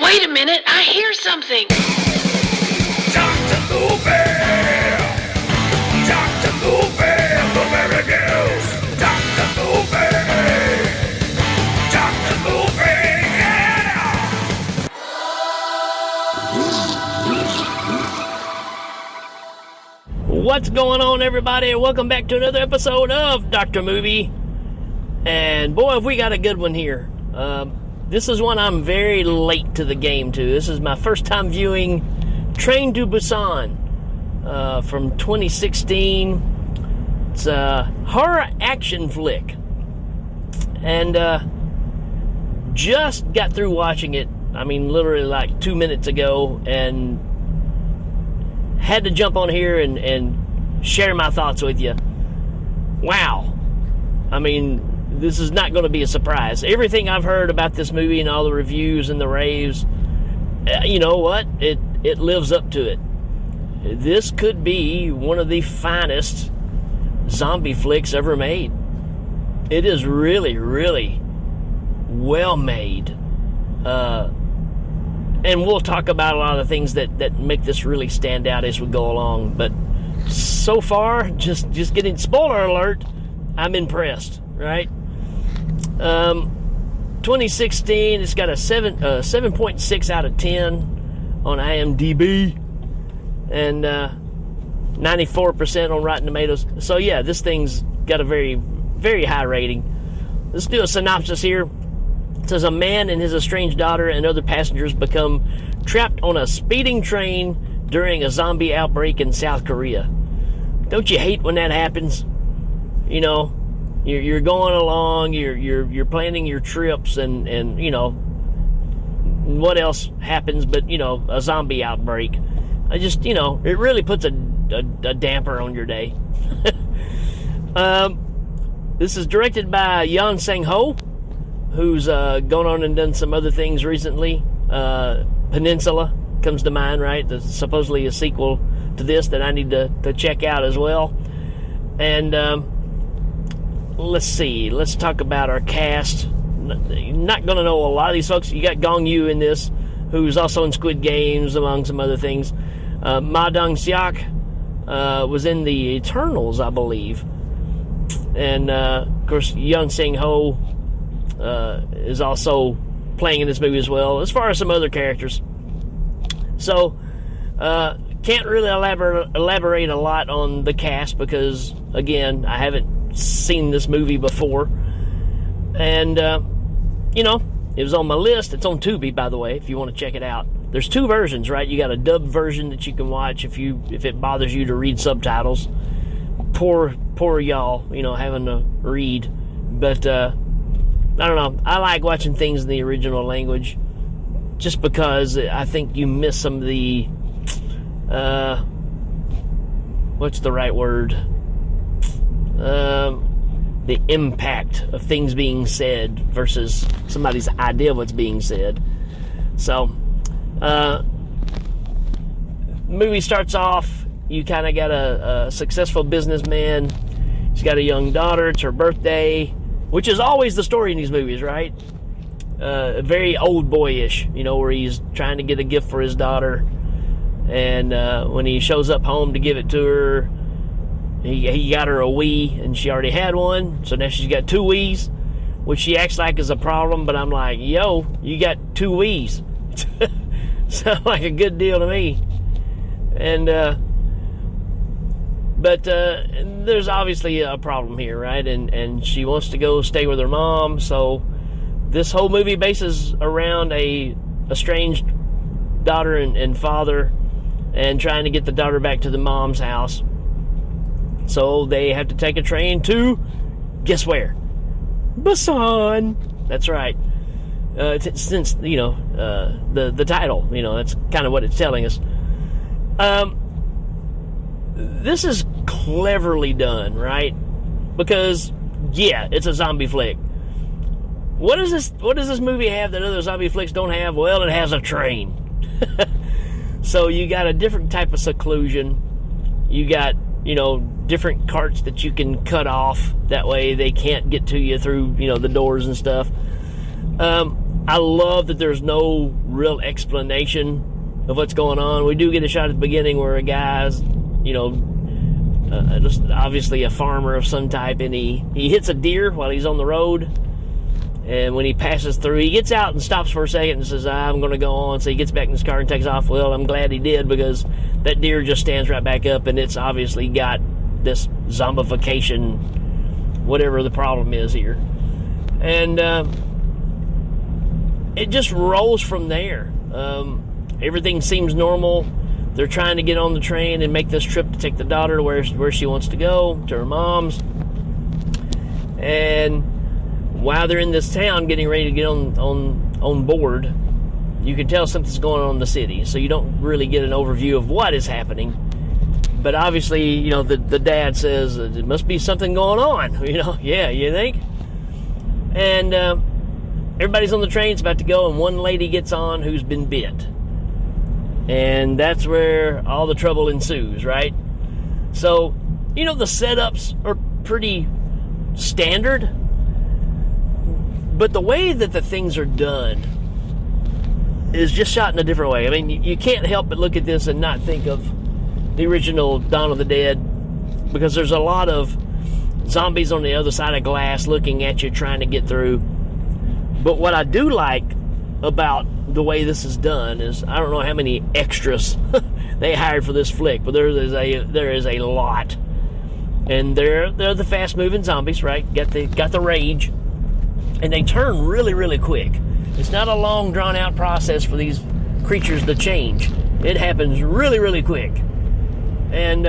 Wait a minute, I hear something. Dr. Movie! Dr. Movie! Blueberry News! Dr. Movie! Dr. Movie! Yeah! What's going on, everybody? Welcome back to another episode of Dr. Movie. And boy, have we got a good one here. This is one I'm very late to the game to. This is my first time viewing Train To Busan from 2016. It's a horror action flick. And just got through watching it, I mean, literally like 2 minutes ago, and had to jump on here and share my thoughts with you. Wow. I mean, this is not going to be a surprise. Everything I've heard about this movie and all the reviews and the raves, you know what? It lives up to it. This could be one of the finest zombie flicks ever made. It is really, really well made. And we'll talk about a lot of the things that make this really stand out as we go along. But so far, just getting, spoiler alert, I'm impressed, right? 2016, it's got a 7.6 out of 10 on IMDb, and 94% on Rotten Tomatoes. So yeah, this thing's got a very, very high rating. Let's do a synopsis here. It says a man and his estranged daughter and other passengers become trapped on a speeding train during a zombie outbreak in South Korea. Don't you hate when that happens? You know, you're going along, you're planning your trips, and you know, what else happens but, you know, a zombie outbreak. I just, you know, it really puts a damper on your day. This is directed by Yeon Sang-ho, who's gone on and done some other things recently. Peninsula comes to mind, right? There's supposedly a sequel to this that I need to check out as well. And let's see. Let's talk about our cast. You're not going to know a lot of these folks. You got Gong Yoo in this, who's also in Squid Games, among some other things. Ma Dong-seok was in the Eternals, I believe. And, of course, Yeon Sang-ho is also playing in this movie as well, as far as some other characters. So, can't really elaborate a lot on the cast because, again, I haven't seen this movie before. And, you know, it was on my list. It's on Tubi, by the way, if you want to check it out. There's two versions, right? You got a dubbed version that you can watch if it bothers you to read subtitles. Poor y'all, you know, having to read. But, I don't know. I like watching things in the original language just because I think you miss some of the, what's the right word? The impact of things being said versus somebody's idea of what's being said. So, movie starts off, you kind of got a successful businessman. He's got a young daughter. It's her birthday, which is always the story in these movies, right? Very old boyish, you know, where he's trying to get a gift for his daughter. And when he shows up home to give it to her, he got her a Wii, and she already had one. So now she's got two Wiis, which she acts like is a problem. But I'm like, yo, you got two Wiis. Sounds like a good deal to me. And but there's obviously a problem here, right? And she wants to go stay with her mom. So this whole movie bases around a estranged daughter and father, and trying to get the daughter back to the mom's house. So they have to take a train to, guess where? Busan. That's right. Since, you know, the title, you know, that's kind of what it's telling us. This is cleverly done, right? Because, yeah, it's a zombie flick. What does this movie have that other zombie flicks don't have? Well, it has a train. So you got a different type of seclusion. You got, you know, different carts that you can cut off. That way they can't get to you through, you know, the doors and stuff. I love that there's no real explanation of what's going on. We do get a shot at the beginning where a guy's, just obviously a farmer of some type, and he hits a deer while he's on the road. And when he passes through, he gets out and stops for a second and says, I'm going to go on. So he gets back in his car and takes off. Well, I'm glad he did, because that deer just stands right back up, and it's obviously got this zombification, whatever the problem is here. And it just rolls from there. Everything seems normal. They're trying to get on the train and make this trip to take the daughter where she wants to go, to her mom's. And while they're in this town getting ready to get on board, you can tell something's going on in the city. So you don't really get an overview of what is happening. But obviously, the dad says, there must be something going on. Yeah, you think? And everybody's on the train, it's about to go, and one lady gets on who's been bit. And that's where all the trouble ensues, right? So, the setups are pretty standard. But the way that the things are done is just shot in a different way. I mean, you can't help but look at this and not think of the original Dawn of the Dead, because there's a lot of zombies on the other side of glass looking at you, trying to get through. But what I do like about the way this is done is, I don't know how many extras they hired for this flick, but there is a lot. And they're the fast-moving zombies, right? Got the rage. And they turn really, really quick. It's not a long, drawn-out process for these creatures to change. It happens really, really quick. And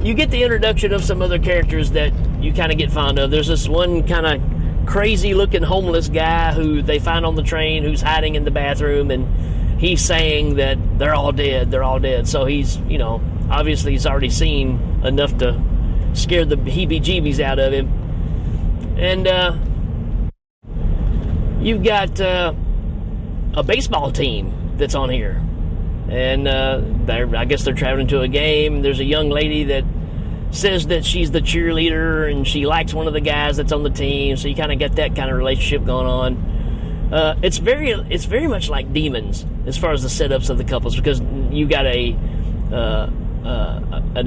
you get the introduction of some other characters that you kind of get fond of. There's this one kind of crazy-looking homeless guy who they find on the train, who's hiding in the bathroom, and he's saying that they're all dead, they're all dead. So he's, obviously he's already seen enough to scare the heebie-jeebies out of him. And you've got a baseball team that's on here. And I guess they're traveling to a game. There's a young lady that says that she's the cheerleader and she likes one of the guys that's on the team. So you kind of get that kind of relationship going on. It's very much like Demons as far as the setups of the couples, because you got an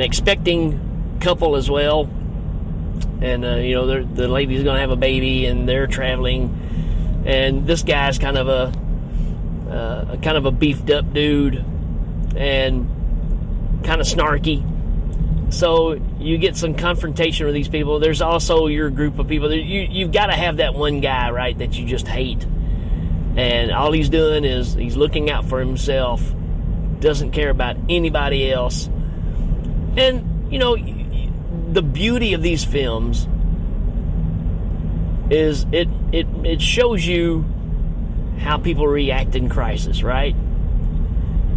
expecting couple as well. And, the lady's going to have a baby, and they're traveling. And this guy's kind of a beefed up dude and kind of snarky. So you get some confrontation with these people. There's also your group of people. You've got to have that one guy, right, that you just hate. And all he's doing is he's looking out for himself, doesn't care about anybody else. And, the beauty of these films is it shows you how people react in crisis, right?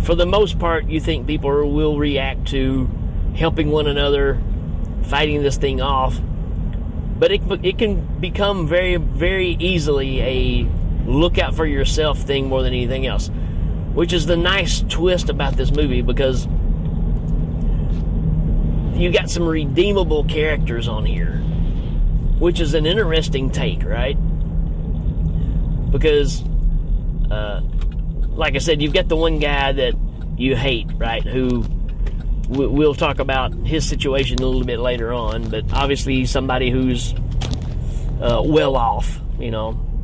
For the most part, you think people will react to helping one another, fighting this thing off. But it can become very, very easily a look out for yourself thing more than anything else, which is the nice twist about this movie, because you got some redeemable characters on here, which is an interesting take, right? Because, like I said, you've got the one guy that you hate, right? Who we'll talk about his situation a little bit later on, but obviously he's somebody who's well off,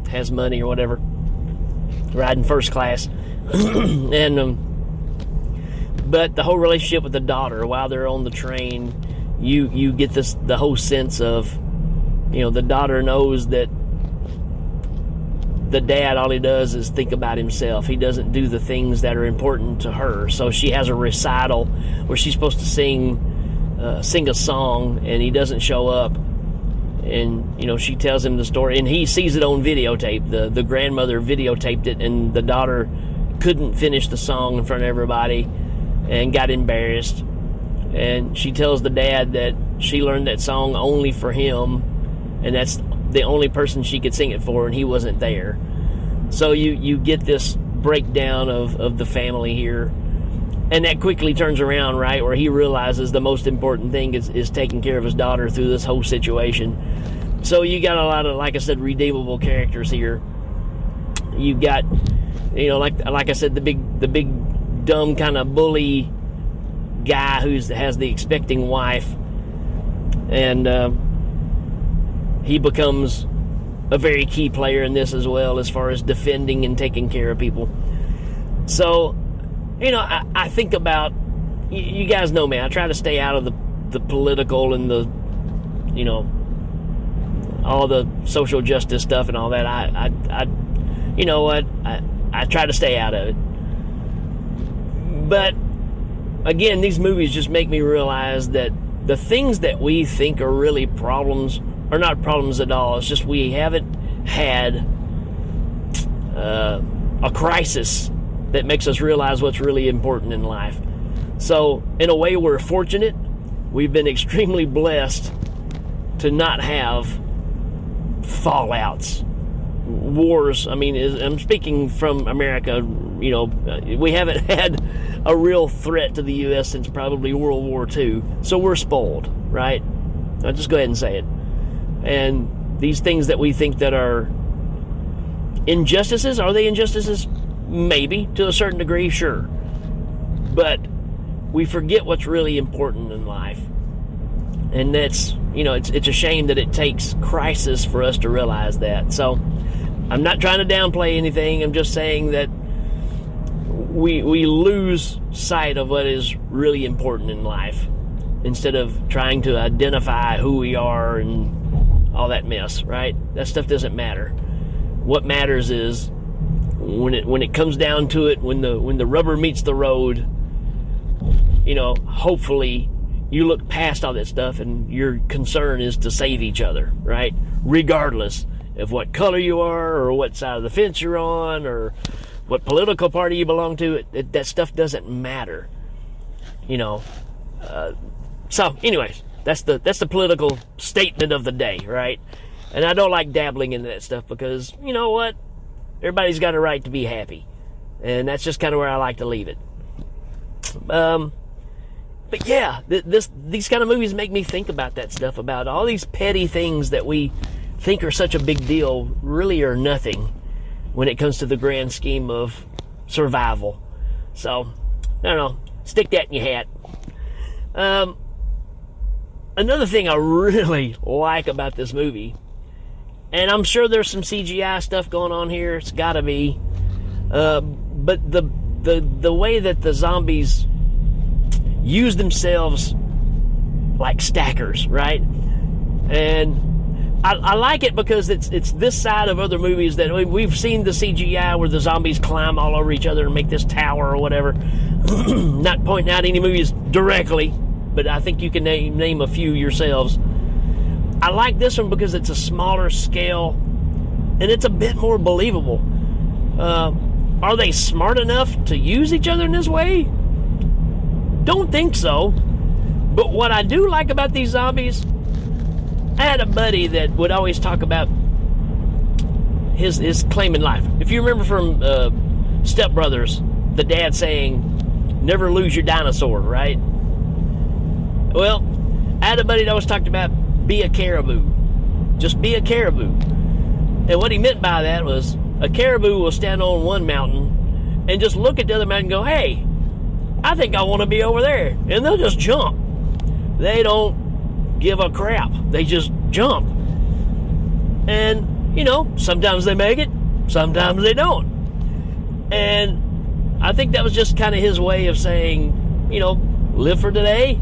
has money or whatever, riding first class. And but the whole relationship with the daughter while they're on the train, you get the whole sense of, the daughter knows that the dad, all he does is think about himself. He doesn't do the things that are important to her. So she has a recital where she's supposed to sing a song, and he doesn't show up. And, she tells him the story, and he sees it on videotape. The grandmother videotaped it, and the daughter couldn't finish the song in front of everybody and got embarrassed. And she tells the dad that she learned that song only for him, and that's the only person she could sing it for, and he wasn't there. So you get this breakdown of the family here, and that quickly turns around, right, where he realizes the most important thing is taking care of his daughter through this whole situation. So you got a lot of, like I said, redeemable characters here. You've got, like I said, the big dumb kind of bully guy has the expecting wife, and he becomes a very key player in this as well, as far as defending and taking care of people. So, I think about, you guys know me, I try to stay out of the political and the, all the social justice stuff and all that. I try to stay out of it. But again, these movies just make me realize that the things that we think are really problems are not problems at all. It's just we haven't had a crisis that makes us realize what's really important in life. So, in a way, we're fortunate. We've been extremely blessed to not have fallouts, wars. I mean, I'm speaking from America. We haven't had a real threat to the U.S. since probably World War II. So we're spoiled, right? I'll just go ahead and say it. And these things that we think that are injustices, are they injustices? Maybe, to a certain degree, sure. But we forget what's really important in life. And that's, it's a shame that it takes crisis for us to realize that. So, I'm not trying to downplay anything. I'm just saying that we lose sight of what is really important in life instead of trying to identify who we are and all that mess, right? That stuff doesn't matter. What matters is when it comes down to it, when the rubber meets the road, hopefully you look past all that stuff and your concern is to save each other, right? Regardless of what color you are or what side of the fence you're on or what political party you belong to, that stuff doesn't matter, So, anyways, that's the political statement of the day, right? And I don't like dabbling into that stuff because, you know what? Everybody's got a right to be happy. And that's just kind of where I like to leave it. But yeah, these kind of movies make me think about that stuff, about all these petty things that we think are such a big deal really are nothing when it comes to the grand scheme of survival. So, I don't know. Stick that in your hat. Another thing I really like about this movie, and I'm sure there's some CGI stuff going on here, it's gotta be, but the way that the zombies use themselves like stackers, right? And I like it because it's this side of other movies that we've seen the CGI where the zombies climb all over each other and make this tower or whatever. Not pointing out any movies directly, but I think you can name a few yourselves. I like this one because it's a smaller scale and it's a bit more believable. Are they smart enough to use each other in this way? Don't think so. But what I do like about these zombies, I had a buddy that would always talk about his claim in life. If you remember from Step Brothers, the dad saying, never lose your dinosaur, right? Well, I had a buddy that always talked about be a caribou. Just be a caribou. And what he meant by that was a caribou will stand on one mountain and just look at the other mountain and go, hey, I think I want to be over there. And they'll just jump. They don't give a crap. They just jump. And, sometimes they make it, sometimes they don't. And I think that was just kind of his way of saying, live for today,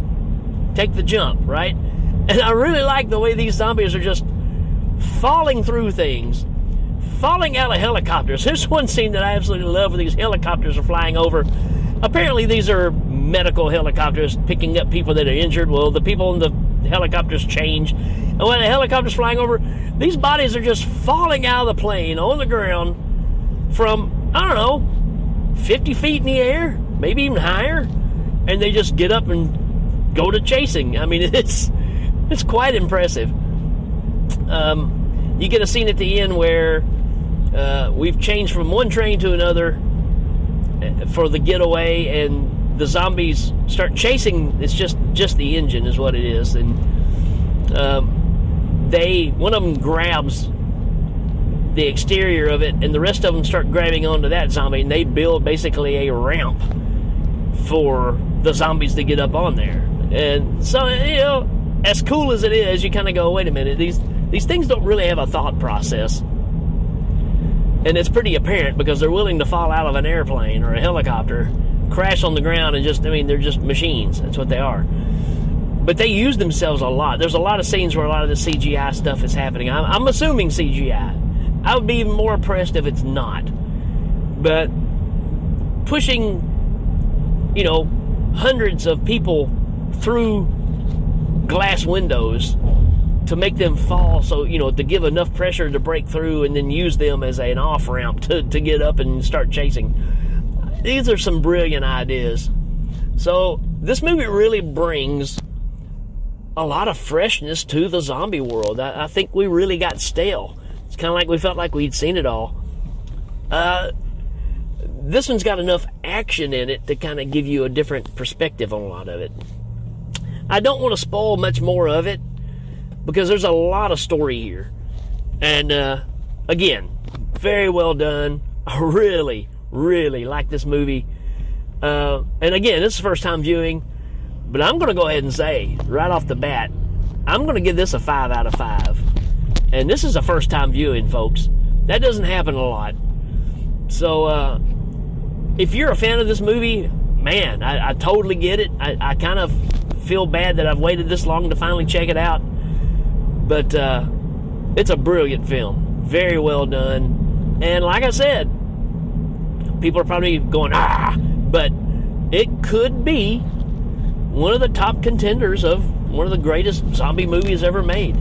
take the jump, right? And I really like the way these zombies are just falling through things, falling out of helicopters. There's one scene that I absolutely love where these helicopters are flying over. Apparently these are medical helicopters picking up people that are injured. Well, the people in the helicopters change. And when the helicopter's flying over, these bodies are just falling out of the plane on the ground from, 50 feet in the air, maybe even higher. And they just get up and go to chasing. I mean, it's quite impressive. You get a scene at the end where we've changed from one train to another for the getaway, and the zombies start chasing. It's just the engine is what it is, and one of them grabs the exterior of it, and the rest of them start grabbing onto that zombie, and they build basically a ramp for the zombies to get up on there. And so, as cool as it is, you kind of go, wait a minute, these things don't really have a thought process. And it's pretty apparent because they're willing to fall out of an airplane or a helicopter, crash on the ground, and they're just machines. That's what they are. But they use themselves a lot. There's a lot of scenes where a lot of the CGI stuff is happening. I'm assuming CGI. I would be even more impressed if it's not. But pushing, hundreds of people through glass windows to make them fall, so to give enough pressure to break through, and then use them as an off ramp to get up and start chasing. These are some brilliant ideas. So this movie really brings a lot of freshness to the zombie world. I think we really got stale. It's kind of like we felt like we'd seen it all. This one's got enough action in it to kind of give you a different perspective on a lot of it. I don't want to spoil much more of it, because there's a lot of story here. And, again, very well done. I really, really like this movie. And again, this is first time viewing, but I'm going to go ahead and say, right off the bat, I'm going to give this a 5 out of 5. And this is a first time viewing, folks. That doesn't happen a lot. So, if you're a fan of this movie, man, I totally get it. I kind of feel bad that I've waited this long to finally check it out. But it's a brilliant film. Very well done. And like I said, people are probably going, but it could be one of the top contenders of one of the greatest zombie movies ever made.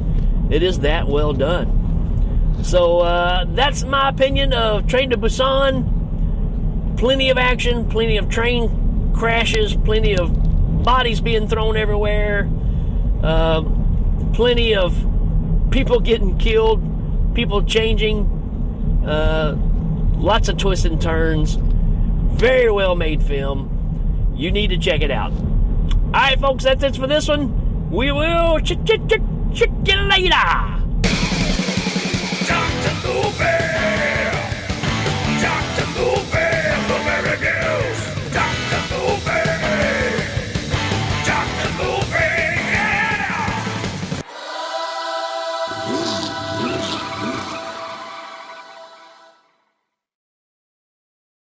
It is that well done. So that's my opinion of Train to Busan. Plenty of action, plenty of train crashes, plenty of bodies being thrown everywhere, plenty of people getting killed, people changing, lots of twists and turns. Very well made film. You need to check it out. Alright, folks, that's it for this one. We will check you later. Dr. Lupe!